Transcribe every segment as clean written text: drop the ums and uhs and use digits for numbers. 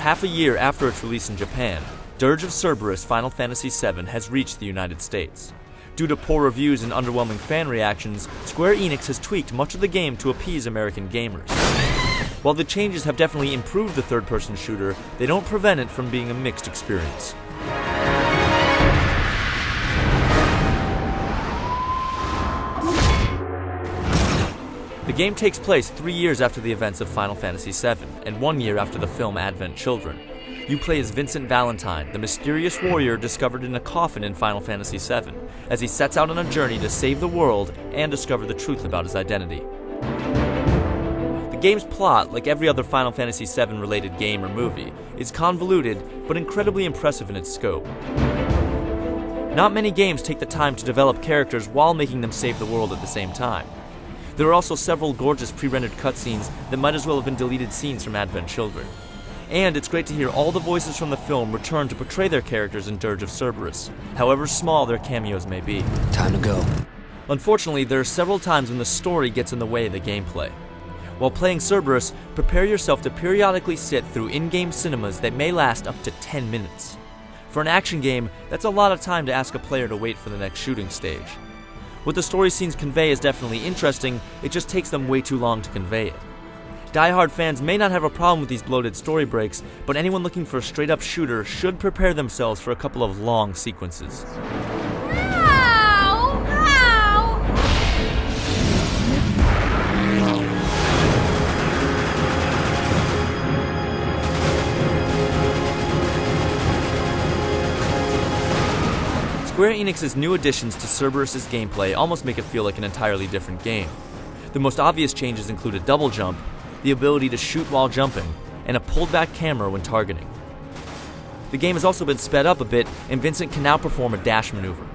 half a year after its release in Japan, Dirge of Cerberus Final Fantasy VII has reached the United States. Due to poor reviews and underwhelming fan reactions, Square Enix has tweaked much of the game to appease American gamers. While the changes have definitely improved the third-person shooter, they don't prevent it from being a mixed experience. The game takes place 3 years after the events of Final Fantasy VII, and 1 year after the film Advent Children. You play as Vincent Valentine, the mysterious warrior discovered in a coffin in Final Fantasy VII, as he sets out on a journey to save the world and discover the truth about his identity. The game's plot, like every other Final Fantasy VII related game or movie, is convoluted but incredibly impressive in its scope. Not many games take the time to develop characters while making them save the world at the same time. There are also several gorgeous pre-rendered cutscenes that might as well have been deleted scenes from Advent Children. And it's great to hear all the voices from the film return to portray their characters in Dirge of Cerberus, however small their cameos may be. Time to go. Unfortunately, there are several times when the story gets in the way of the gameplay. While playing Cerberus, prepare yourself to periodically sit through in-game cinemas that may last up to 10 minutes. For an action game, that's a lot of time to ask a player to wait for the next shooting stage. What the story scenes convey is definitely interesting, it just takes them way too long to convey it. Die-hard fans may not have a problem with these bloated story breaks, but anyone looking for a straight-up shooter should prepare themselves for a couple of long sequences. Square Enix's new additions to Cerberus' gameplay almost make it feel like an entirely different game. The most obvious changes include a double jump, the ability to shoot while jumping, and a pulled-back camera when targeting. The game has also been sped up a bit, and Vincent can now perform a dash maneuver.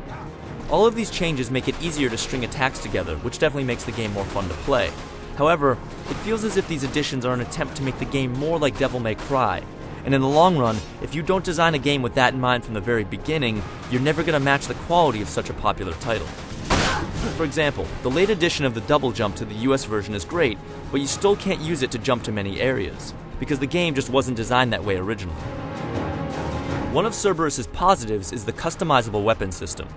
All of these changes make it easier to string attacks together, which definitely makes the game more fun to play. However, it feels as if these additions are an attempt to make the game more like Devil May Cry, and in the long run, if you don't design a game with that in mind from the very beginning, you're never going to match the quality of such a popular title. For example, the late addition of the double jump to the US version is great, but you still can't use it to jump to many areas, because the game just wasn't designed that way originally. One of Cerberus' positives is the customizable weapon system.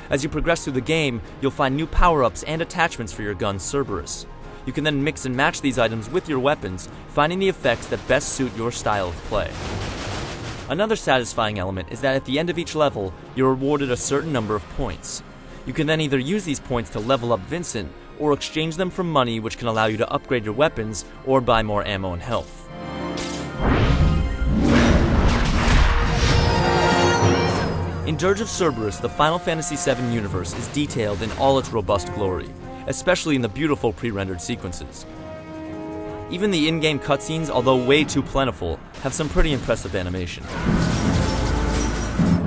As you progress through the game, you'll find new power-ups and attachments for your gun Cerberus. You can then mix and match these items with your weapons, finding the effects that best suit your style of play. Another satisfying element is that at the end of each level, you're awarded a certain number of points. You can then either use these points to level up Vincent, or exchange them for money which can allow you to upgrade your weapons or buy more ammo and health. In Dirge of Cerberus, the Final Fantasy VII universe is detailed in all its robust glory, especially in the beautiful pre-rendered sequences. Even the in-game cutscenes, although way too plentiful, have some pretty impressive animation.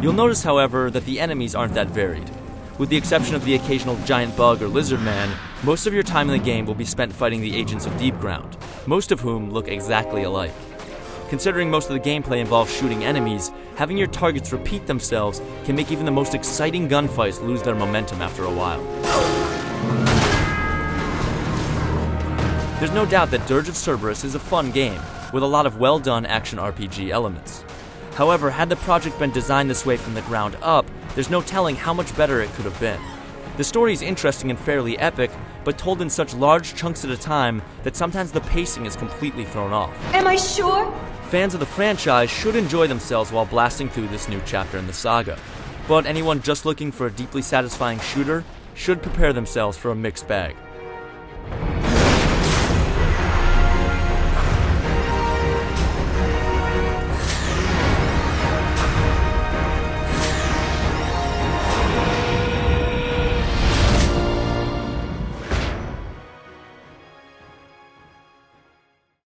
You'll notice, however, that the enemies aren't that varied. With the exception of the occasional giant bug or lizard man, most of your time in the game will be spent fighting the agents of Deep Ground, most of whom look exactly alike. Considering most of the gameplay involves shooting enemies, having your targets repeat themselves can make even the most exciting gunfights lose their momentum after a while. There's no doubt that Dirge of Cerberus is a fun game, with a lot of well-done action RPG elements. However, had the project been designed this way from the ground up, there's no telling how much better it could have been. The story is interesting and fairly epic, but told in such large chunks at a time that sometimes the pacing is completely thrown off. Am I sure? Fans of the franchise should enjoy themselves while blasting through this new chapter in the saga, but anyone just looking for a deeply satisfying shooter should prepare themselves for a mixed bag.